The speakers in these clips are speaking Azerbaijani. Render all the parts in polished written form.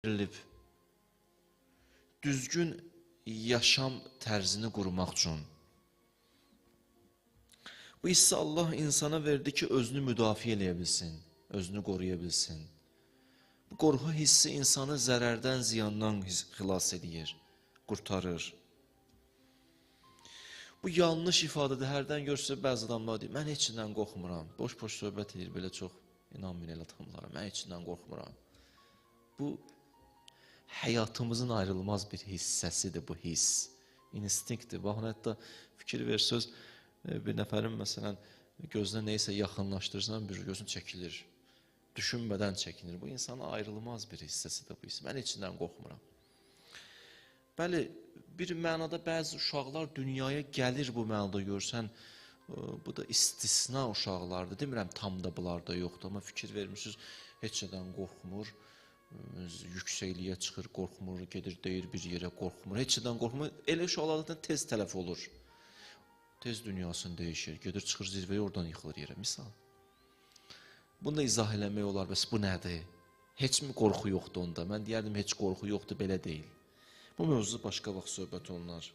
verilib düzgün yaşam tərzini qurmaq üçün. Bu hissi Allah insana verdi ki, özünü müdafiə eləyə bilsin, özünü qoruya bilsin. Bu qorxu hissi insanı zərərdən, ziyandan xilas edir, qurtarır. Bu yanlış ifadədə hərdən görsə bəzi adamlar deyir, mən heç nədən qorxmuram. Boş-boş söhbət edir, belə çox inanmayın elə adamlara, mən heç nədən qorxmuram. Bu həyatımızın ayrılmaz bir hissəsidir bu hiss. İnstinktdir. Baxın, hətta fikir versəz, bir nəfərin məsələn gözünə neysə yaxınlaşdırsan, bir gözün çəkilir. Düşünmədən çəkinir. Bu insana ayrılmaz bir hissəsidir bu hiss. Mən heç nədən qorxmuram. Bəli, bir mənada bəzi uşaqlar dünyaya gəlir bu mənada görsən, bu da istisna uşaqlardır. Demirəm, tam da bunlar da yoxdur, amma fikir vermişsiniz, heç nədən qorxmur, yüksəkliyə çıxır, qorxmur, gedir, deyir bir yerə qorxmur, heç nədən qorxmur. Elə uşaqlardan tez tələf olur. Tez dünyasını dəyişir, gedir, çıxır zirvəyə, oradan yıxılır yerə. Misal. Bunu da izah eləmək olar, bəs bu nədir? Heç mi qorxu yoxdur onda? Mən deyərdim, heç qorxu yoxdur, belə deyil. Bu mövzu başqa vaxt söhbət olunar.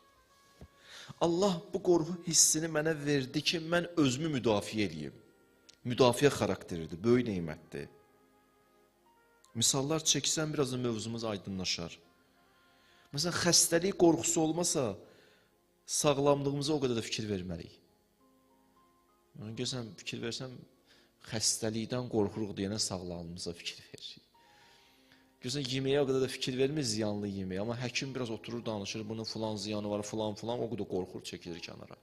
Allah bu qorxu hissini mənə verdi ki, mən özümü müdafiə edeyim. Müdafiə xarakteridir, böyük neymətdir. Misallar çəksən, biraz da mövzumuz aydınlaşar. Məsələn, xəstəlik qorxusu olmasa, sağlamlığımıza o qədər də fikir verməliyik. Görsən, fikir versəm, xəstəlikdən qorxuruq deyənə sağlamlığımıza fikir veririk. Görsən, yeməyə o qədər də fikir vermir, ziyanlı yeməyə. Amma həkim biraz oturur, danışır, bunun filan ziyanı var, filan, o qədər qorxur, çəkilir kənara.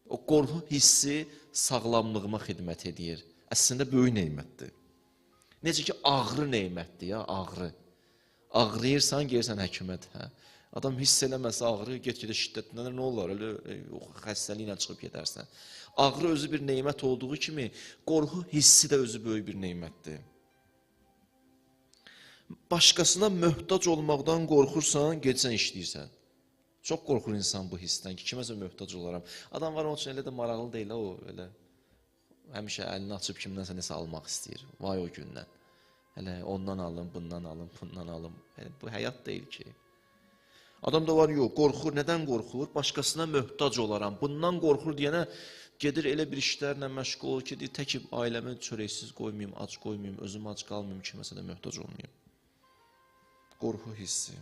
O qorxu hissi sağlamlığıma xidmət edir. Əslində, böyük neymətdir. Necə ki, ağrı neymətdir ya, ağrı. Ağrıyırsan, gelirsən həkimət. Adam hiss eləməsə ağrı, get-gedə şiddətlənər, nə olar? Öyle xəstəliklə çıxıb gedərsən. Ağrı özü bir neymət olduğu kimi, qorxu hissi də özü böyük bir neymətdir. Başqasına möhtac olmaqdan qorxursan, gedsən işləyirsən. Çox qorxur insan bu hissdən ki, kiməsə möhtac olaram. Adam var, onun üçün elə də maraqlı deyil, o elə. Həmişə əlini açıb kimdənsə nəsə almaq istəyir. Vay o gündən. Hələ ondan alım, bundan alım, bundan alım. Bu həyat deyil ki. Adam da var, yox, qorxur. Nədən qorxur? Başqasına möhtac olaram. Bundan qorxur deyənə gedir elə bir işlərlə məşğul olur ki, tək ailəmi çörəksiz qoymayayım, ac qoymayayım, özüm ac qalmayayım, kiməsə də möhtac olmayayım. Qorxu hissi.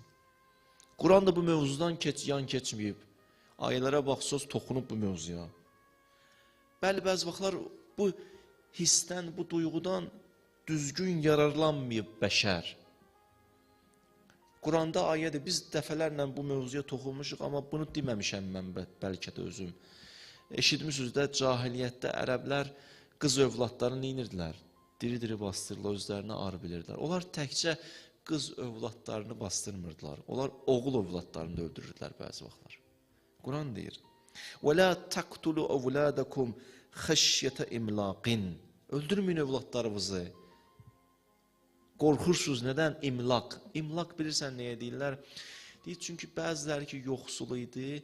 Quran da bu mövzudan yan keçməyib. Ayələrə baxsız, toxunub bu mövzuya. Bəli, bəzi vaxtlar bu hissdən, bu duyğudan düzgün yararlanmayıb bəşər. Quranda ayədir, biz dəfələrlə bu mövzuya toxunmuşuq, amma bunu deməmişəm mən bəlkə də özüm. Eşitmişsiniz də, cahiliyyətdə ərəblər qız övladlarını neynirdilər? Diri-diri bastırırlar, özlərinə ar bilirdilər. Onlar təkcə qız övladlarını bastırmırdılar. Onlar oğul övladlarını da öldürürdülər bəzi vaxtlar. Quran deyir, وَلَا تَقْتُلُوا أَوْلَادَكُمْ خَشْيَةَ إِمْلَاقٍ Öldürməyin övladlarınızı. Qorxursunuz, nədən? İmlaq. İmlaq bilirsən nəyə deyirlər? Deyir, çünki bəziləri ki, yoxsul idi,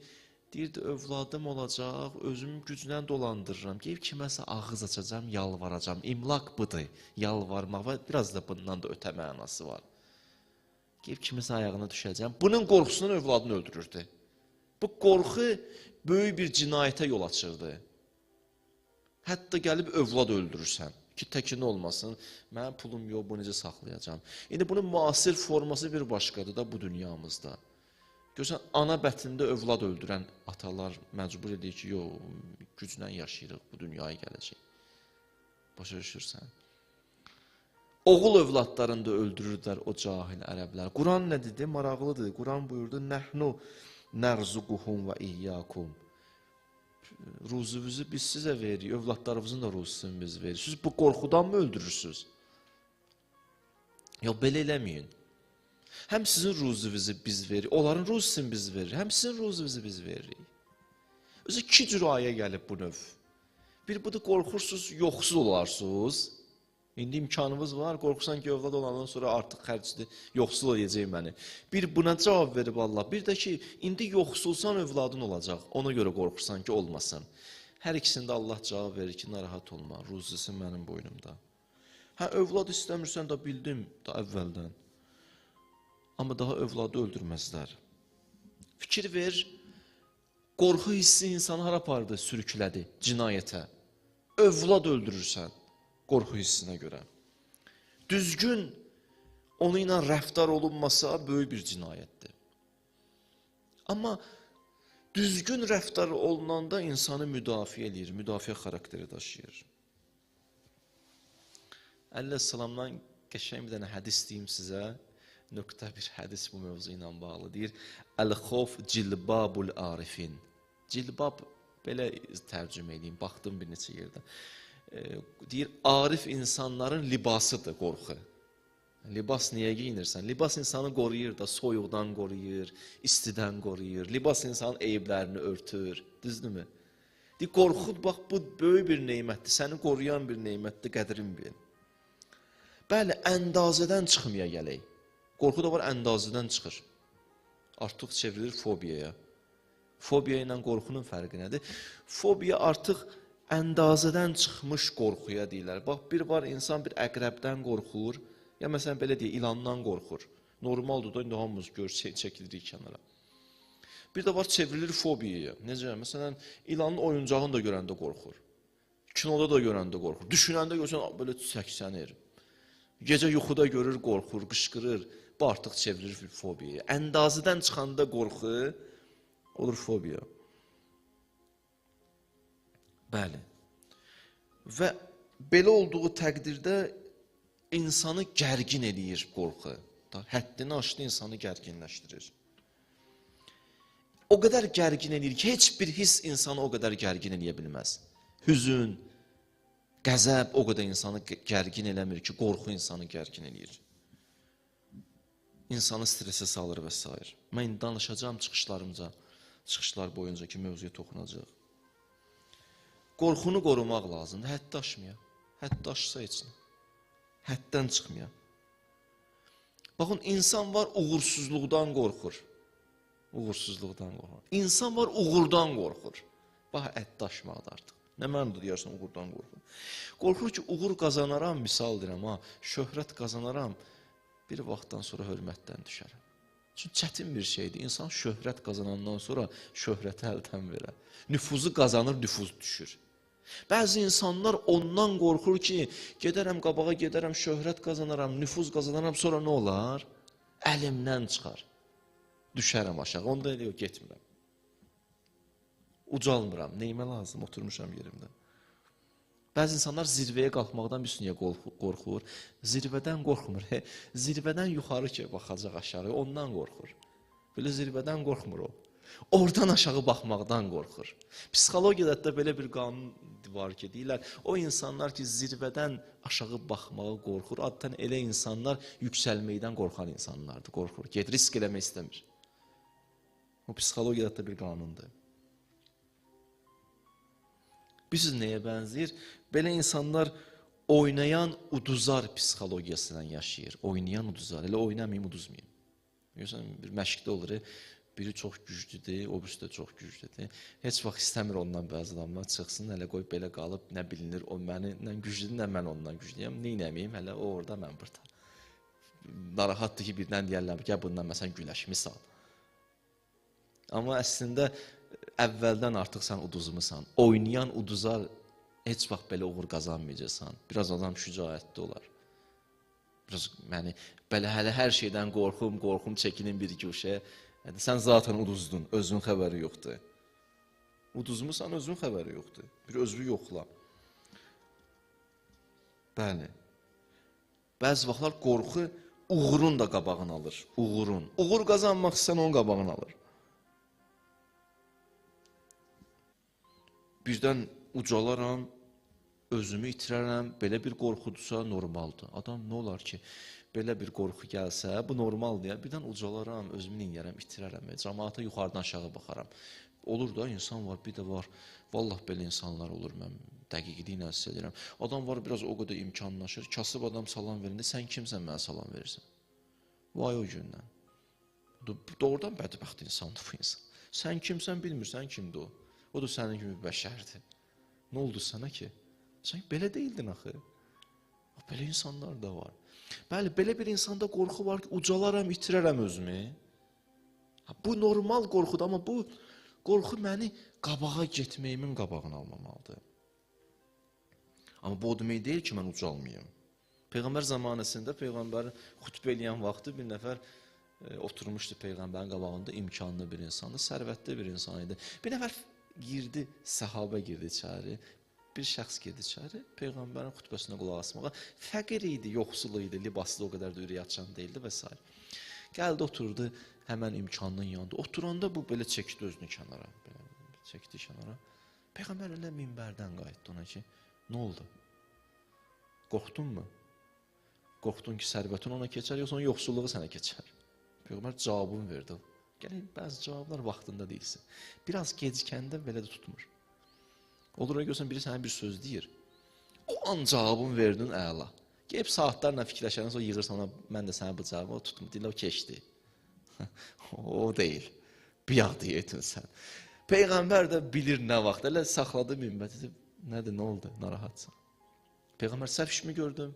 deyirdi, övladım olacaq, özümü güclə dolandırıram. Deyib, kiməsə ağız açacam, yalvaracam. İmlaq budur, yalvarmaq və biraz da bundan da ötə mənası var. Deyib, kiməsə ayağına düşəcəm. Bunun qorxusundan övladını öldürürdü. Bu qorxu böyük bir cinayətə yol açırdı. Hətta gəlib övlad öldürürsən. Ki, təkin olmasın, mənim pulum yox, bu necə saxlayacam. İndi bunun müasir forması bir başqadır da bu dünyamızda. Görsən, ana bətində övlad öldürən atalar məcbur edir ki, yox, güclə yaşayırıq, bu dünyaya gələcək. Başa düşürsən. Oğul övladlarını da öldürürdülər o cahil ərəblər. Quran nə dedi? Maraqlıdır. Quran buyurdu, Nəhnu nərzuquhum və iyyakum. Ruzumuzu biz sizə veririk, övladlarımızın da ruzusunu biz veririk. Siz bu qorxudan mı öldürürsünüz? Yox, belə eləməyin. Həm sizin ruzunuzu biz veririk, onların ruzusunu biz veririk, həm sizin ruzunuzu biz veririk. Özü iki cür ayə gəlib bu növ. Bir budur, qorxursunuz, yoxsuz olarsınız. İndi imkanımız var, qorxursan ki, övlad olandan sonra artıq xərcdir, yoxsul olacaq məni. Bir buna cavab verib Allah, bir də ki, indi yoxsulsan övladın olacaq, ona görə qorxursan ki, olmasın. Hər ikisində Allah cavab verir ki, narahat olma, ruzusu mənim boynumda. Hə, övlad istəmirsən də bildim da əvvəldən. amma daha övladı öldürməzlər. Fikir ver, qorxu hissi insanı hara apardı, sürüklədi cinayətə. Övlad öldürürsən qorxu hissinə görə. Düzgün onu ilə rəftar olunmasa böyük bir cinayətdir. Amma düzgün rəftar olunanda insanı müdafiə edir, müdafiə xarakteri daşıyır. Əleyhissalamdan qəşəng bir dənə hədis deyim sizə. Nöqtə bir hədis bu mövzu ilə bağlı deyir. Əl-xof cilbabul arifin. Cilbab belə tərcümə edeyim, baxdım bir neçə yerdə. Deyir, arif insanların libasıdır qorxu. Libas niyə giyinirsən? Libas insanı qoruyur da, soyuqdan qoruyur, istidən qoruyur. Libas insanın eyiblərini örtür, düzdürmü? Deyir, qorxu, bax, bu böyük bir neymətdir, səni qoruyan bir neymətdir, qədrin bil. Bəli, əndazədən çıxmaya gələk. Qorxu da var, əndazədən çıxır. Artıq çevrilir fobiyaya. Fobiya ilə qorxunun fərqi nədir? Fobiya artıq əndazədən çıxmış qorxuya deyirlər. Bax, bir var, insan bir əqrəbdən qorxur, ya məsələn, belə deyək, ilandan qorxur. Normaldır da, indi hamımız çəkilirik kənara. Bir də var, çevrilir fobiyaya. Necə? Məsələn, ilanın oyuncağını da görəndə qorxur. Kinoda da görəndə qorxur. Düşünəndə görsən, belə səksənir. Gecə yuxuda görür, qorxur, qışqırır. Bu artıq çevrilir fobiyaya. Əndazədən çıxanda qorxu olur fobiya. Bəli. Və belə olduğu təqdirdə insanı gərgin eləyir qorxu. Həddini aşdı, insanı gərginləşdirir. O qədər gərgin eləyir ki, heç bir his insanı o qədər gərgin eləyə bilməz. Hüzün, qəzəb o qədər insanı gərgin eləmir ki, qorxu insanı gərgin eləyir. İnsanı stresə salır və s. Mən indi danışacağım çıxışlar boyunca ki, mövzuya toxunacaq. Qorxunu qorumaq lazımdır, həddi aşmaya. Həddi aşsa heç nə. Həddən çıxmaya. Baxın, insan var uğursuzluqdan qorxur. Uğursuzluqdan qorxur. İnsan var uğurdan qorxur. Bax, həddi aşmaqda artıq. Nə mənada deyərsən uğurdan qorxur? Qorxur ki, uğur qazanaram, misal deyirəm, şöhrət qazanaram, bir vaxtdan sonra hörmətdən düşərəm. Çünki çətin bir şeydir. İnsan şöhrət qazanandan sonra şöhrəti əldən verər. Nüfuzu qazanır, nüfuz düşür. Bəzi insanlar ondan qorxur ki, gedərəm qabağa, gedərəm, şöhrət qazanaram, nüfuz qazanaram, sonra nə olar? Əlimdən çıxar. Düşərəm aşağı, onda elə yox, getmirəm. Ucalmıram, neyimə lazım, oturmuşam yerimdə. Bəzi insanlar zirvəyə qalxmaqdan bir sünniyə qorxur, zirvədən qorxmur, zirvədən yuxarı ki, baxacaq aşağı, ondan qorxur. Belə zirvədən qorxmur o. Oradan aşağı baxmaqdan qorxur. Psixologiyada da belə bir qanun var ki, deyirlər, o insanlar ki, zirvədən aşağı baxmağa qorxur, adətən elə insanlar yüksəlməkdən qorxan insanlardır, qorxur, risk eləmək istəmir. O psixologiyada da bir qanundur. Bilirsiniz nəyə bənzəyir? Belə insanlar oynayan uduzar psixologiyasından yaşayır. Oynayan uduzar. Elə oynamayayım, uduzmayayım. Görürsən, bir məşqdə olur, biri çox güclüdür, o birisi də çox güclüdür. Heç vaxt istəmir ondan bəzi adamlar çıxsın, hələ qoy belə qalıb, nə bilinir, o məndən güclüdür, nə mən ondan güclüyəm, neynəməyim, hələ o orada, mən burada. Narahatdır ki, birdən deyərlər, gəl bundan məsələn güləş, misal. Amma əslində, əvvəldən artıq sən uduzmusan. Oynayan uduzar, heç vaxt belə uğur qazanmayacaqsan. Biraz adam şücaətli olar. Biraz, yəni, belə hələ hər şeydən qorxum, çəkinin bir güşə. Yəni, sən zaten uduzdun, özün xəbəri yoxdur. Uduzmusan, özün xəbəri yoxdur. Bir özünü yoxla. Bəli. Bəzi vaxtlar qorxu uğurun da qabağını alır. Uğurun. Uğur qazanmaq istəyən onun qabağını alır. Birdən ucalaram, özümü itirərəm, belə bir qorxudursa normaldır. Adam nə olar ki, belə bir qorxu gəlsə, bu normaldır. Birdən ucalaram, özümü neyərəm, itirərəm, cəmaata yuxarıdan aşağı baxaram. Olur da, insan var, bir də var, vallahi belə insanlar olur, mən dəqiqliyinə hiss edirəm. Adam var, biraz o qədər imkanlaşır, kasıb adam salam verində, sən kimsən, mənə salam verirsən? Vay o gündən. Doğrudan bədbəxt insandır bu insan. Sən kimsən, bilmirsən kimdir o. O da sənin kimi bəşərdir. Nə oldu sənə ki? Sən belə deyildin axı. Belə insanlar da var. Bəli, belə bir insanda qorxu var ki, ucalaram, itirərəm özümü. Bu normal qorxudur, amma bu qorxu məni qabağa getməyimin qabağını almamalıdır. Amma bu o demək deyil ki, mən ucalmayayım. Peyğəmbər zamanəsində Peyğəmbər xutbə eləyən vaxtı bir nəfər oturmuşdu Peyğəmbərin qabağında, imkanlı bir insandı, sərvətli bir insan idi. Bir nəfər girdi, səhabə girdi içəri, bir şəxs girdi içəri, Peyğəmbərin xutbəsinə qulaq asmağa. Fəqir idi, yoxsul idi, libaslı o qədər də ürəyi açan deyildi və s. Gəldi, oturdu həmən imkanının yanında. Oturanda bu belə çəkdi özünü kənara. Çəkdi kənara. Peyğəmbər elə minbərdən qayıtdı ona ki, nə oldu? Qorxdun mu? Qorxdun ki, sərvətin ona keçər, yoxsa onun yoxsulluğu sənə keçər? Peyğəmbər cavabını verdi. Gəlin, bəzi cavablar vaxtında deyilsin. Biraz gecikəndə belə də tutmur. Olur, görsən, biri sənə bir söz deyir. O an cavabını verdin, əla. Gəlib saatlarla fikirləşəndən sonra yığırsan ona, mən də sənə bu cavabı, o tutmur, dilə o keçdi. O deyil. Biat etin sən. Peyğəmbər də bilir nə vaxt. Elə saxladı minbət. Dedi, nədir, nə oldu? Narahatsan. Peyğəmbər səhv iş mi gördüm?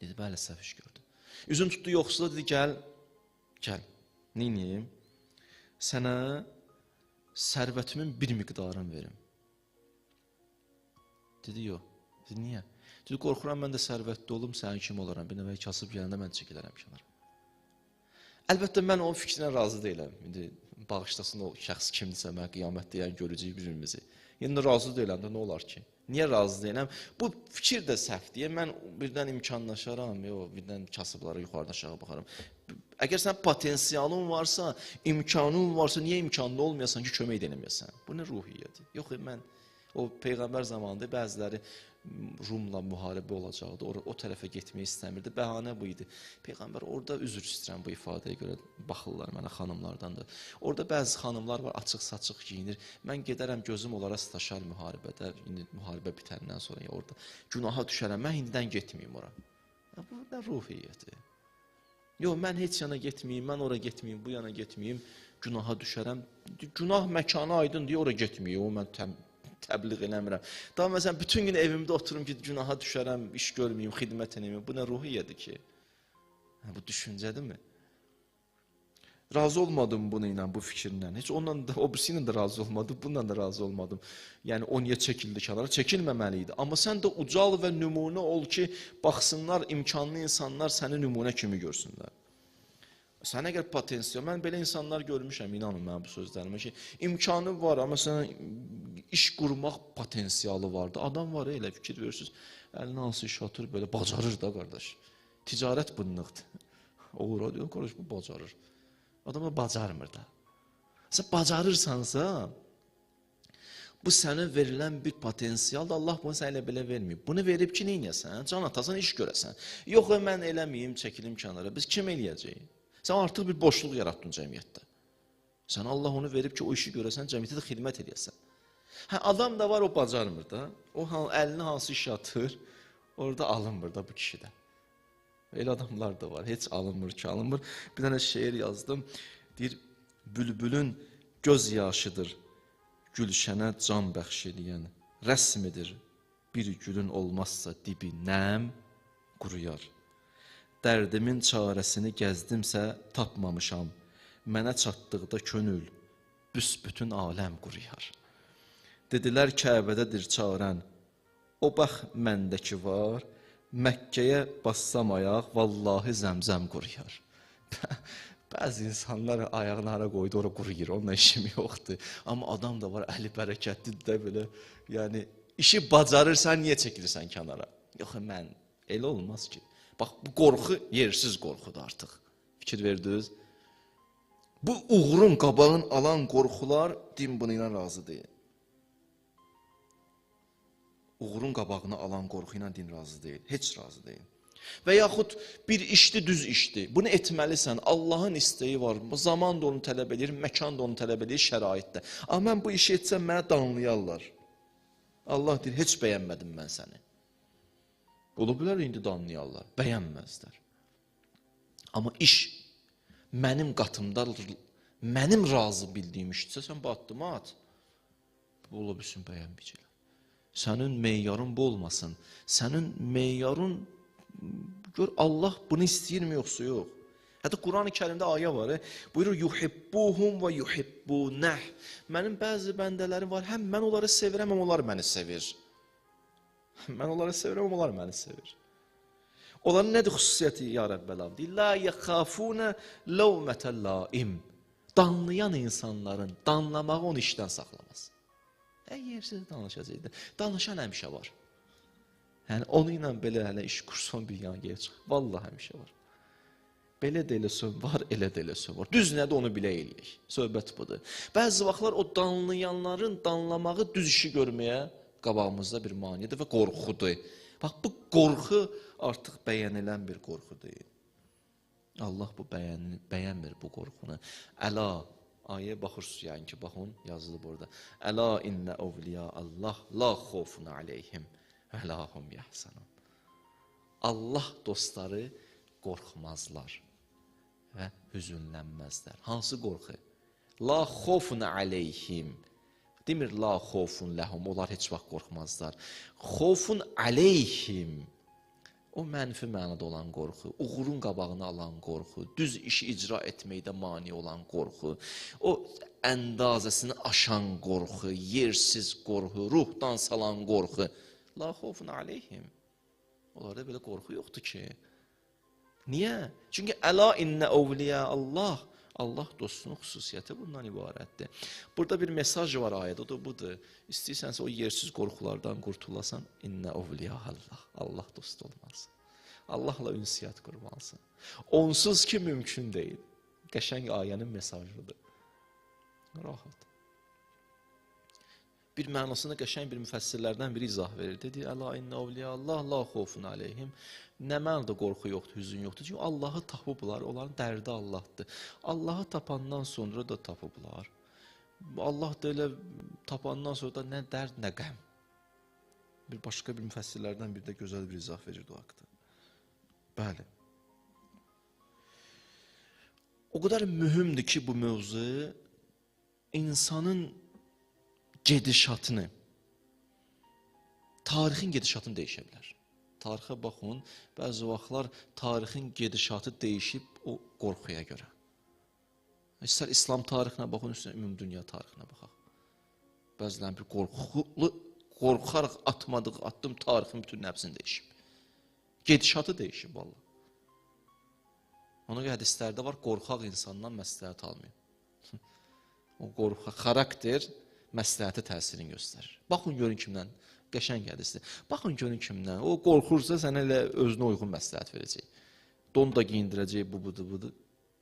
Dedi, bəli, səhv iş gördüm. Üzün tutdu yoxsula, dedi, gəl. Neyniyim? Sənə sərvətimin bir miqdarını verim. Dedi, yox. Dedi, niyə? Dedi, qorxuram, mən də sərvətli olum, sənin kim olaram. Bir nəvəyə kasıb gələndə mən çəkilərəm kənara. Əlbəttə, mən onun fikrinə razı deyiləm. İndi bağışlasın o şəxs kimdirsə, mən qiyamət deyən görəcəyik bir-birimizi. Yəni, razı deyiləm də, nə olar ki? Niyə razı deyiləm? Bu fikir də səhvdir. Mən birdən imkanlaşaram, birdən kasıblara yuxarıdan aşağı baxaram. Əgər sən potensialın varsa, imkanın varsa, niyə imkanlı olmayasan ki, kömək edəməyəsən? Bu nə ruhiyyədir? Yox, mən o Peyğəmbər zamanında bəziləri Rumla müharibə olacaqdı, o tərəfə getmək istəmirdi, bəhanə bu idi. Peyğəmbər orada üzr istəyirəm bu ifadəyə görə, baxırlar mənə xanımlardan da. Orada bəzi xanımlar var, açıq-saçıq giyinir, mən gedərəm gözüm onlara sataşar müharibədə, indi müharibə bitəndən sonra orada günaha düşərəm, mən indidən getməyim ora. Bu nə ruhiyyədir? Yox, mən heç yana getməyim, mən ora getməyim, bu yana getməyim, günaha düşərəm. Günah məkanı aydın deyə ora getməyim, o mən təbliğ eləmirəm. Daha məsələn, bütün gün evimdə oturum ki, günaha düşərəm, iş görməyim, xidmət edeyim. Bu nə ruhiyyədir ki? Bu düşüncədirmi? Razı olmadım bununla, bu fikirlə. Heç onunla da, o birisi ilə də razı olmadım, bununla da razı olmadım. Yəni, o niyə çəkildi kənara? Çəkilməməli idi. Amma sən də ucal və nümunə ol ki, baxsınlar, imkanlı insanlar səni nümunə kimi görsünlər. Sən əgər potensial, mən belə insanlar görmüşəm, inanın mən bu sözlərimə ki, imkanı var, amma sən iş qurmaq potensialı vardı. Adam var, elə fikir verirsiniz, əlinə hansı iş atır, belə bacarır da, qardaş. Ticarət bınnıqdır. Olur, diyor, qardaş, bu bacarır. Adam da bacarmır da. Sən bacarırsansa, bu sənə verilən bir potensialdır, Allah bunu sənə belə verməyib. Bunu verib ki, neynəyəsən? Can atasan, iş görəsən. Yox, mən eləməyim, çəkilim kənara. Biz kim eləyəcəyik? Sən artıq bir boşluq yaratdın cəmiyyətdə. Sən Allah onu verib ki, o işi görəsən, cəmiyyətə də xidmət edəsən. Adam da var, o bacarmır da. O əlini hansı iş atır, orada alınmır da bu kişidə. Elə adamlar da var, heç alınmır ki, alınmır. Bir dənə şeir yazdım. Deyir, bülbülün göz yaşıdır, gülşənə can bəxş eləyən. Rəsmidir, bir gülün olmazsa dibi nəm, quruyar. Dərdimin çarəsini gəzdimsə tapmamışam. Mənə çatdıqda könül, büsbütün aləm quruyar. Dedilər Kəbədədir çarən, o bax məndəki var, Məkkəyə bassam ayaq, vallahi zəmzəm quruyar. Bəzi insanlar ayağını hara qoydu, ora quruyur, onunla işim yoxdur. Amma adam da var, əli bərəkətlidir də belə, yəni işi bacarırsan, niyə çəkilirsən kənara? Yox, mən, elə olmaz ki. Bax, bu qorxu yersiz qorxudur artıq. Fikir verdiniz? Bu uğurun qabağını alan qorxular din bunu ilə razı deyil. Uğurun qabağını alan qorxu ilə din razı deyil. Heç razı deyil. Və yaxud bir işdir, düz işdir. Bunu etməlisən. Allahın isteği var. Zaman da onu tələb edir, məkan da onu tələb edir, şəraitdə. Amma mən bu işi etsəm, mənə danlayarlar. Allah deyir, heç bəyənmədim mən səni. Ola bilər, indi danlayarlar, bəyənməzlər. Amma iş mənim qatımda, mənim razı bildiyim işdirsə, sən bu addımı at. Bu ola bilsin, bəyənməyəcəklər. Sənin meyarın bu olmasın. Sənin meyarın gör Allah bunu istəyirmi yoxsa yox. Hətta Quran-ı Kərimdə ayə var, buyurur yuhibbuhum və yuhibbunəh. Mənim bəzi bəndələrim var, həm mən onları sevirəm, həm onlar məni sevir. Mən onları sevirəm, həm onlar məni sevir. Onların nədir xüsusiyyəti ya Rəbbəl abdi? La yəxafunə ləvmətə laim. Danlayan insanların danlamağı onu işdən saxlamaz. Yersiz danışacaqdır. Danışan həmişə var. Yəni onu ilə belə hələ iş kurson bir yana gəlir çıxır. Vallahi həmişə var. Belə də elə söz var, elə də elə söz var. Düz nədir onu bilə eləyək. Söhbət budur. Bəzi vaxtlar o danlayanların danlamağı düz işi görməyə qabağımızda bir manidir və qorxudur. Bax bu qorxu artıq bəyənilən bir qorxudur. Allah bu bəyənmir bu qorxunu. Əla, ayəyə baxırsınız yəni ki, baxın, yazılıb orada. Əla innə evliya Allah la xofun aleyhim və la hum yəhzanun. Allah dostları qorxmazlar və hüzünlənməzlər. Hansı qorxu? La xofun aleyhim. Demir la xofun ləhum, onlar heç vaxt qorxmazlar. Xofun aleyhim. O mənfi mənada olan qorxu, uğurun qabağını alan qorxu, düz işi icra etməkdə mani olan qorxu, o əndazəsini aşan qorxu, yersiz qorxu, ruhdan salan qorxu. La xofun aleyhim. Onlarda belə qorxu yoxdur ki. Niyə? Çünki əla innə evliya Allah. Allah dostunun xüsusiyyəti bundan ibarətdir. Burada bir mesaj var ayədə, o da budur. İstəyirsənsə o yersiz qorxulardan qurtulasan, innə evliya Allah. Allah dost olmalısın. Allahla ünsiyyət qurmalısın. Onsuz ki mümkün deyil. Qəşəng ayənin mesajıdır. Rahat. Bir mənasını qəşəng bir müfəssirlərdən biri izah verir. Dedi, əla innə evliya Allah, la xofun aleyhim. Nə mənada qorxu yoxdur, hüzün yoxdur. Çünki Allahı tapıblar, onların dərdi Allahdır. Allahı tapandan sonra da tapıblar. Allah da elə tapandan sonra da nə dərd, nə qəm. Bir başqa bir müfəssirlərdən biri də gözəl bir izah verirdi o haqda. Bəli. O qədər mühümdür ki bu mövzu insanın gedişatını, tarixin gedişatını dəyişə bilər. Tarixə baxın, bəzi vaxtlar tarixin gedişatı dəyişib o qorxuya görə. İstər İslam tarixinə baxın, üstünə ümumi dünya tarixinə baxaq. Bəzilərin bir qorxaraq atmadığı addım tarixin bütün nəbzini dəyişib. Gedişatı dəyişib valla. Ona görə hədislərdə var, qorxaq insandan məsləhət almayın. O qorxaq xarakter məsləhəti təsirini göstərir. Baxın görün kimdən, qəşəng hədisdir. Baxın görün kimdən, o qorxursa sənə elə özünə uyğun məsləhət verəcək. Don da giyindirəcək, bu budur, budur.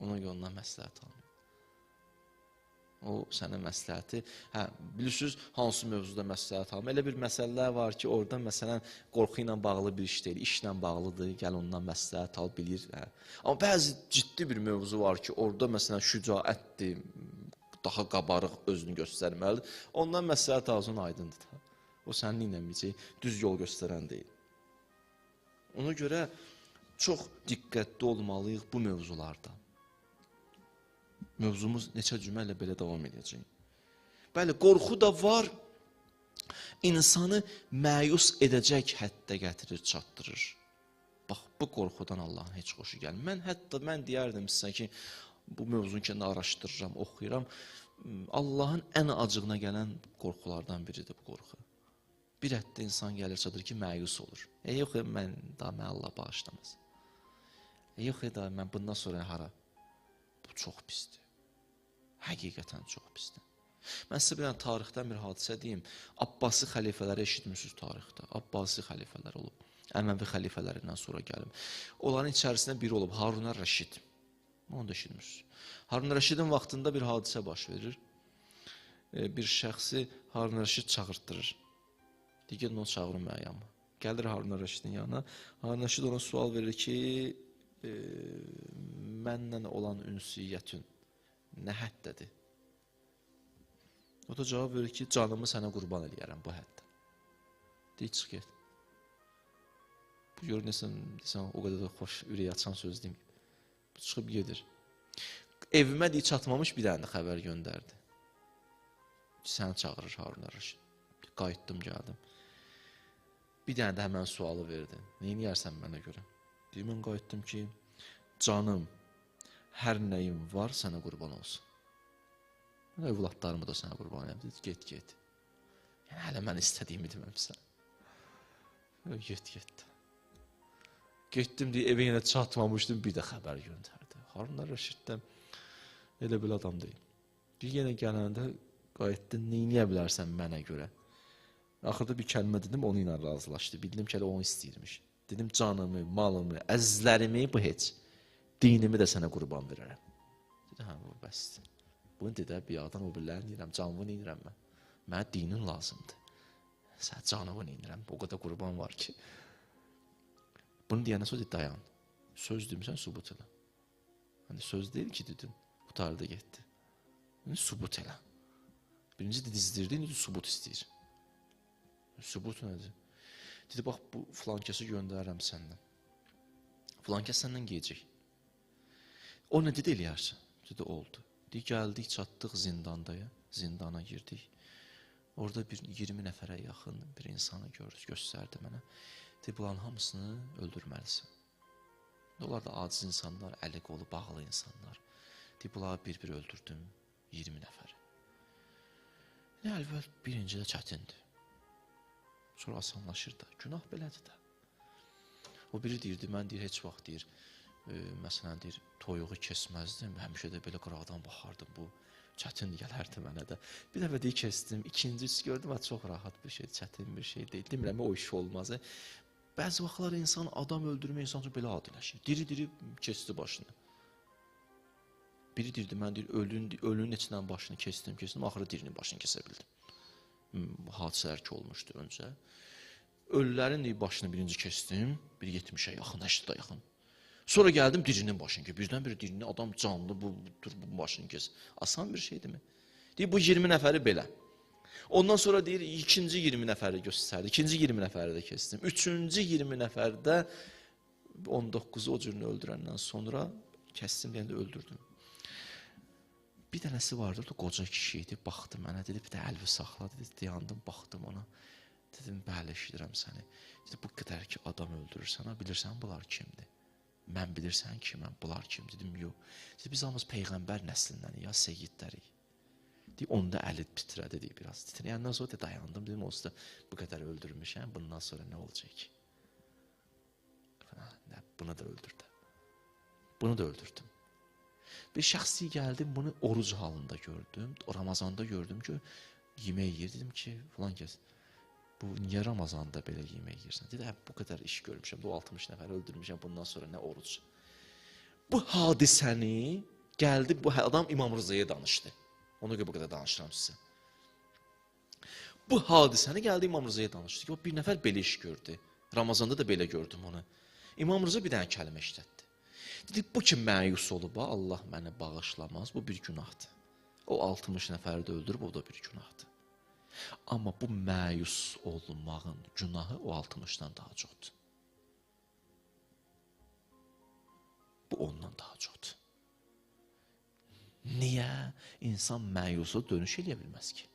Ona görə ondan məsləhət almayın. O sənə məsləhəti, bilirsiniz, hansı mövzuda məsləhət alma. Elə bir məsələlər var ki, orada məsələn, qorxu ilə bağlı bir iş deyil, işlə bağlıdır, gəl ondan məsləhət al, bilir. Amma bəzi ciddi bir mövzu var ki, orada məsələn, şücaətdir, daha qabarıq özünü göstərməlidir. Ondan məsləhət alsın aydındır da. O sənin inəməyəcək, düz yol göstərən deyil. Ona görə çox diqqətli olmalıyıq bu mövzularda. Mövzumuz neçə cümlə belə davam edəcək. Bəli, qorxu da var, insanı məyus edəcək həddə gətirir, çatdırır. Bax, bu qorxudan Allahın heç xoşu gəlmir. Mən deyərdim sizə ki, bu mövzunu ki, araşdırıram, oxuyuram. Allahın ən acığına gələn qorxulardan biridir bu qorxu. Bir həddə insan gəlir, çadır ki, məyus olur. Yox, mən Allah bağışlamaz. Yox, mən bundan sonra hara? Bu çox pisdir. Həqiqətən çox pisdir. Mən sizə bir tarixdən bir hadisə deyim. Abbasi xəlifələri eşitmişsiniz tarixdə. Abbasi xəlifələr olub. Əməvi xəlifələrindən sonra gəlib. Onların içərisində biri olub, Harun Rəşid. Onu da eşitmişsiniz. Harun Rəşidin vaxtında bir hadisə baş verir. Bir şəxsi Harun Rəşid çağırtdırır. Digər onu çağırın mənə yanıma. Gəlir Harun Rəşidin yanına. Harun Rəşid ona sual verir ki, mənlə olan ünsiyyətin nə həddədir? O da cavab verir ki, canımı sənə qurban eləyərəm bu həddə. Deyir, çıx get. Bu görünəsən, o qədər də xoş, ürək açan söz deyim. Çıxıb gedir. Evimə deyir, çatmamış bir dənə də xəbər göndərdi. Səni çağırır Harun Rəşid. Qayıtdım, gəldim. Bir dənə də həmən sualı verdi. Neyin yersən mənə görə? Deyim, mən qayıtdım ki, canım, hər nəyim var sənə qurban olsun. Övladlarımı da sənə qurban edim. Get. Yəni, hələ mən istədiyimi deməmsən. Get. Getdim deyə evə yenə çatmamışdım, bir də xəbər göndərdi. Harunlar Rəşiddən elə bir adam deyil. Yenə gələndə qayıtdı, neyniyə bilərsən mənə görə? Axırda bir kəlmə dedim, onu ilə razılaşdı. Bildim ki, onu istəyirmiş. Dedim, canımı, malımı, əzlərimi bu heç. Dinimi də sənə qurban verərəm. Dedi, hə, bu bəsdir. Bunu dedə bir adam o birlərini deyirəm, canımı neyirəm mən. Mənə dinin lazımdır. Sən canımı neyirəm, o qədər qurban var ki. Bunu deyənə söz dayan. Söz demirsən, subut elə. Hani söz deyil ki, dedin, qutarda getdi. Subut elə. Birinci dizdirdi, indi subut istəyir. Subut nədir? Dedi, bax, bu filankəsi göndərərəm səndən. Filankəs səndən geyəcək. O nə dedi, eləyərsən? Dedi, oldu. Dedi, gəldik, çatdıq zindandaya, zindana girdik. Orada bir 20 nəfərə yaxın bir insanı göstərdi mənə. Dedi, bunların hamısını öldürməlisən. Onlar da aciz insanlar, əli qolu bağlı insanlar. Dedi, bunları bir-bir öldürdüm, 20 nəfər. Nə əlbəl birinci də çətindir. Sonra asanlaşır da. Günah belədir də. O biri deyirdi, mən deyir, heç vaxt deyir, məsələn deyir, toyuğu kesməzdim, həmişə də belə qıraqdan baxardım, bu çətin gələrdi mənə də. Bir dəfə deyir, kesdim, ikincisi gördüm, çox rahat bir şey, çətin bir şey deyil. Demirəm, o iş olmaz. Bəzi vaxtlar insan, adam öldürmə insan üçün belə adiləşir. Diri-diri kesti başını. Biri deyirdi, mən deyir, ölünün içindən başını kesdim, axırı dirinin başını kesə bildim. Hadisələr ki olmuşdu öncə. Ölülərin başını birinci kesdim, bir 70'ə yaxın, 80'ə yaxın. Sonra gəldim dirinin başını kes. Birdən bir dirini adam canlı, bu başını kes. Asan bir şeydir mi? Deyir, bu 20 nəfəri belə. Ondan sonra deyir, ikinci 20 nəfəri göstərdi. İkinci 20 nəfəri də kesdim. Üçüncü 20 nəfərdə 19'u o cürünü öldürəndən sonra kəsdim, yəni də öldürdüm. Bir dənəsi vardı, o da qoca kişi idi, baxdı mənə, dedi, bir də əlvi saxladı, dedi, dayandım, baxdım ona. Dedim, bəli, eşidirəm səni. Dedi, bu qədər ki, adam öldürürsən, bilirsən bunlar kimdir? Mən bilirsən ki, mən bunlar kim? Dedim, yox. Dedi, biz hamımız Peyğəmbər nəslindən, ya seyyidlərik. Deyib, onda əli titrədi, deyib, biraz titrəyəndən sonra dayandım, dedim, olsa da bu qədər öldürmüşəm, bundan sonra nə olacaq ki? Bunu da öldürdü. Bunu da öldürdüm. Bir şəxsi gəldim, bunu oruc halında gördüm. Ramazanda gördüm ki, yemək yiyir. Dedim ki, filan kəs, bu niyə Ramazanda belə yemək yiyirsən? Dedi, bu qədər iş görmüşəm, bu 60 nəfər öldürmüşəm, bundan sonra nə oruc? Bu hadisəni gəldi, bu adam İmam Rıza'ya danışdı. Ona görə bu qədər danışıram sizə. Bu hadisəni gəldi İmam Rıza'ya danışdı ki, o bir nəfər belə iş gördü. Ramazanda da belə gördüm onu. İmam Rıza bir dənə kəlmə işlətdi. Dedi, bu ki məyus olub, Allah məni bağışlamaz, bu bir günahdır. O 60 nəfəri də öldürüb, o da bir günahdır. Amma bu məyus olmağın günahı o 60'dan daha çoxdur. Bu ondan daha çoxdur. Niyə? İnsan məyusa dönüş eləyə bilməz ki?